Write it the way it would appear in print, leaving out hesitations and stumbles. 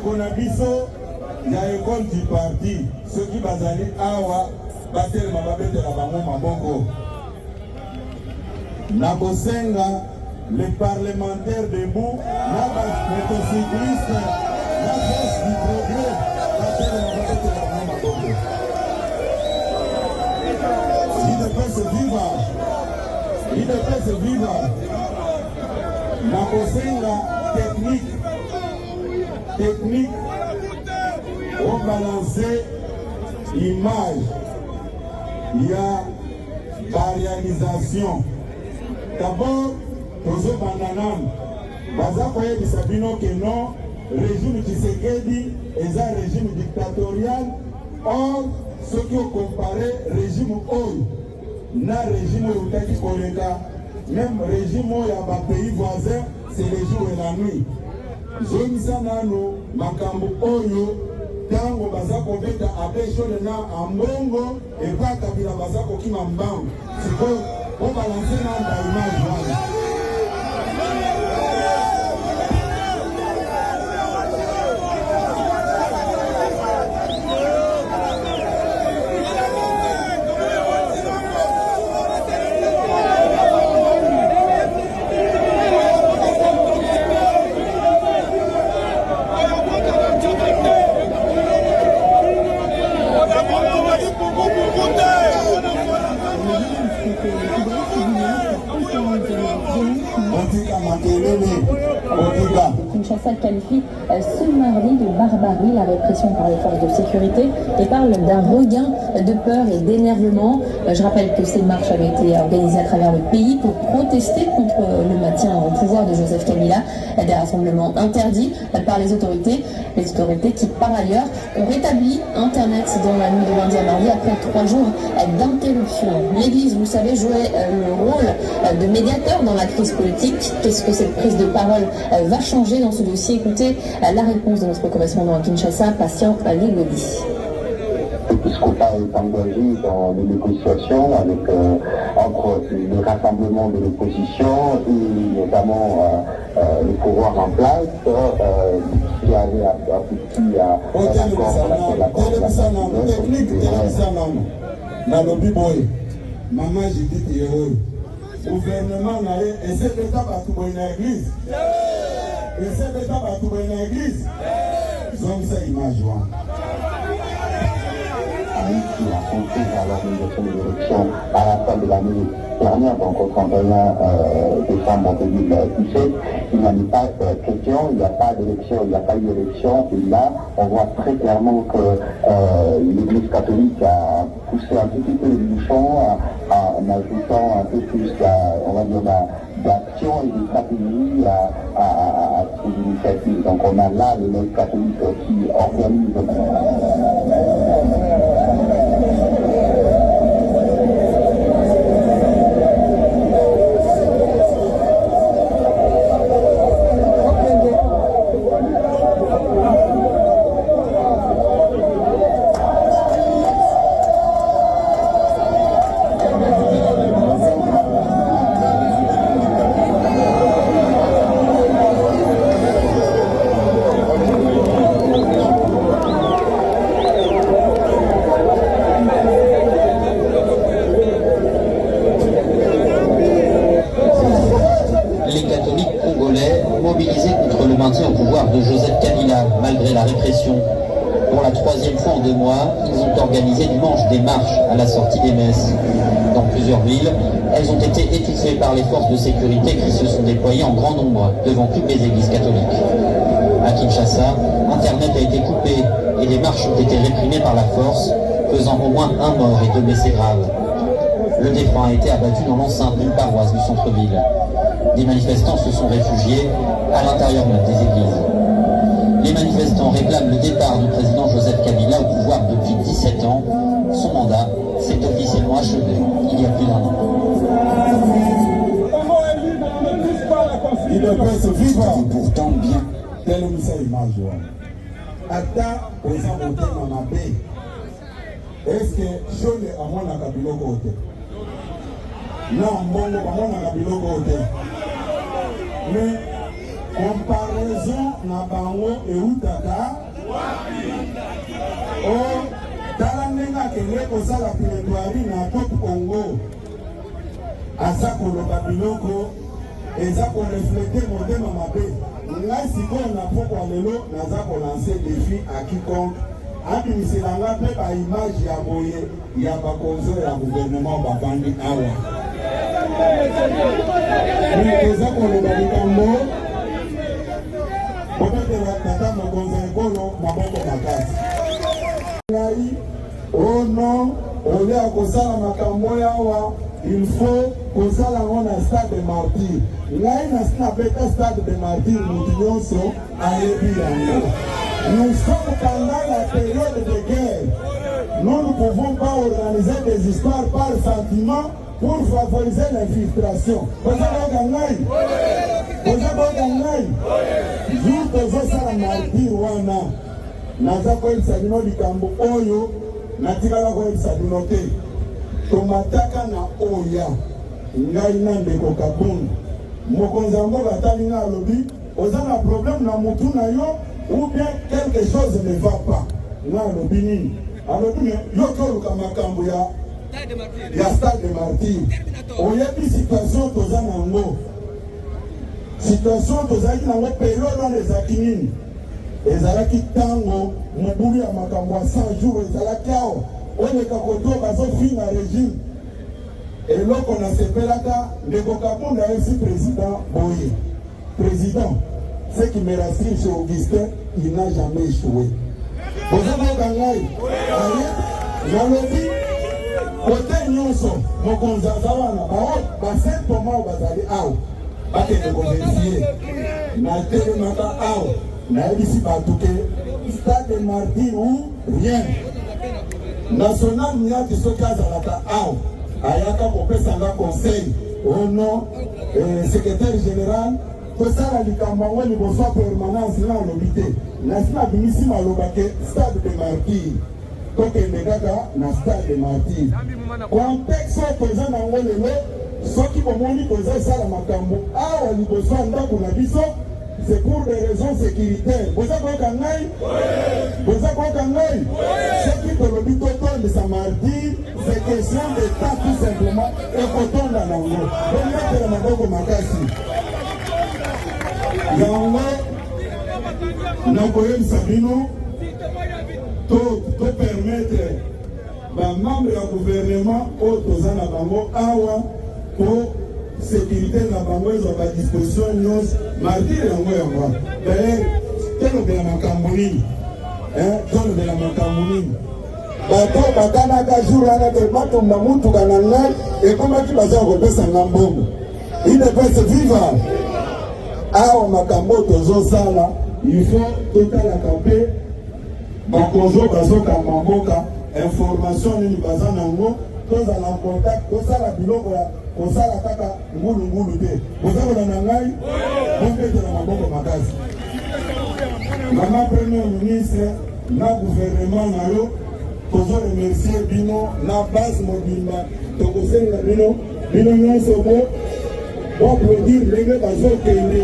Konabiso, il y a l'école du parti. Ceux qui bazali awa, batel mababete la bango maboko. Nakosenga, les parlementaires debout, la motocycliste, la force du progrès, batel mababete la bango maboko. Il ne peut se vivre. Il ne peut se vivre. Nakosenga technique, on balancer image, il y a la réalisation. D'abord, Tozo Bandanam, Bazakoye de Sabino Keno, régime Tshisekedi, et un régime dictatorial. Or, ce qui ont comparé régime Oyo, na régime Utaki Koleka, même régime Oyo à pays voisins, c'est les jours et la nuit. Zonisa nano makambo oyo tango bazako beta abeshole na ambongo epaka bila bazako kima mbango siko on balancer na image wana. Kinshasa qualifie ce mardi de barbarie la répression par les forces de sécurité et parle d'un regain de peur et d'énervement. Je rappelle que ces marches avaient été organisées à travers le pays pour protester contre le maintien au pouvoir de Joseph Kabila. Des rassemblements interdits par les autorités qui par ailleurs ont rétabli Internet dans la nuit de lundi à mardi après 3 jours d'interruption. L'Église, vous savez, jouait le rôle de médiateur dans la crise politique. Qu'est-ce que cette prise de parole va changer dans ce dossier? Écoutez la réponse de notre correspondant à Kinshasa, Patient Ligodi. L'épiscopat est engagé dans les négociations avec, entre le rassemblement de l'opposition et notamment le pouvoir en place qui avait abouti à Maman Judith Yehol, gouvernement n'a essaie de taper une église. Essaie de taper une église. Ils ont ça image. Qui a compté à l'organisation de l'élection à la fin de l'année dernière, donc au 31 décembre 2017, il n'en est pas question, il n'y a pas d'élection, il n'y a pas eu d'élection, et là, on voit très clairement que l'Église catholique a poussé un petit peu le bouchon en ajoutant un peu plus, on va dire, d'action et de stratégie à ces initiatives. Donc on a là l'Église catholique qui organise de Joseph Kabila, malgré la répression. Pour la 3e fois en 2 mois, ils ont organisé dimanche des marches à la sortie des messes. Dans plusieurs villes, elles ont été étouffées par les forces de sécurité qui se sont déployées en grand nombre devant toutes les églises catholiques. À Kinshasa, Internet a été coupé et les marches ont été réprimées par la force, faisant au moins 1 mort et 2 blessés graves. Le défunt a été abattu dans l'enceinte d'une paroisse du centre-ville. Des manifestants se sont réfugiés à l'intérieur même des églises. Les manifestants réclament le départ du président Joseph Kabila au pouvoir depuis 17 ans. Son mandat s'est officiellement achevé il y a plus d'1 an. Il ne peut se vivre pourtant bien. Tel ça image. Ata aux amonteurs dans ma paix. Est-ce que je n'ai à moi la Kabila côté? Non, mon à moi la Kabila côté. Mais comparaison na bango eutaka o tala ndenge akende kosala plaidoirie na top Congo aza koloba biloko eza koreflete motema mabe. Ngai sikoyo na pokwa lelo naza kolanse défi à quiconque abimiselanga mpe baimage ya boye ya bakonzo ya gouvernement bavandi awa eza koloba likambo peut-être tata mokonzi ekolo maboko makasi ngai o non olia kosala makambo awa il faut kosala ngo na stade de martyr. Ngai na beta stade de martyr mutu nyonso ayebi yango. Nous sommes pendant la période de guerre. Nous ne pouvons pas organiser des histoires par sentiment pour favoriser l'infiltration. Vous avez jour tozosala martyr wana naza koyebisa bino likambo oyo natikala koyebisa bino te. Tomataka na oya ngai na ndeko Kabundu mokonzi yango batali nga alobi oza na problème na mutu na yo ou bien quelque chose ne va pas nga alobi nini alobi yo toluka makambo ya stade de martyr oyebi situation toza nango situation tozalaki nango période wana ezalaki nini ezalaki ntango mobulu ya makambo ya 100 jours ezalaki awa oleka koto bazofinga régime eloko nasepelaka ndeko Kabundu ayesi président boye président ce qui me rassure chez Augustin il n'a jamais échoué ozokoyoka ngai aye nalobi kote nyonso mokonzi aza wana basentoma oyo bazali awa bakende koverifie natelemaka awa nayebisi bato ke stade de martyr ou rien national miaki soki azalaka awa ayaka kopesanga conseil au nom secrétaire général tosala likambo yango liboso ya permanence na alobi te nasi nabimisi maloba ke stade de martyr tokende kaka na stade de martyr contexte oyo toza nango lelo soki bomoni toza esala makambo awa liboso ya ndako na biso c'est pour des raisons sécuritaires. Vous avez un ngai? Vous avez un ngai? Ce qui peut le but de sa martyr, c'est question de temps tout simplement et autant dans l'angle. Donc là, c'est la maboko makasi. Yango, nakoyem sabino, to permettre ba membre du gouvernement au tozana bango awa pour sécurité na bango ezwa disposition nyonso martyr yango yango d'ailleurs tolobela makambo nini tolobela makambo nini bato bakanaka jour wana te batomba mutuka na ngai ekomaki baza kopesanga mbongo il ne peut se vivre awa makambo tozosala il faut totalaka mpe bakonzo bazokamba mboka information nini baza nango tozala en contact tosala biloko ya kosala kaka ngulu te bozakola na ngai bombetela maboko makasi mama premier ministre na gouvernement na yo tozo remercier bino na base mobimba tokosenga bino nyonso bo applaudir ndenge bazokende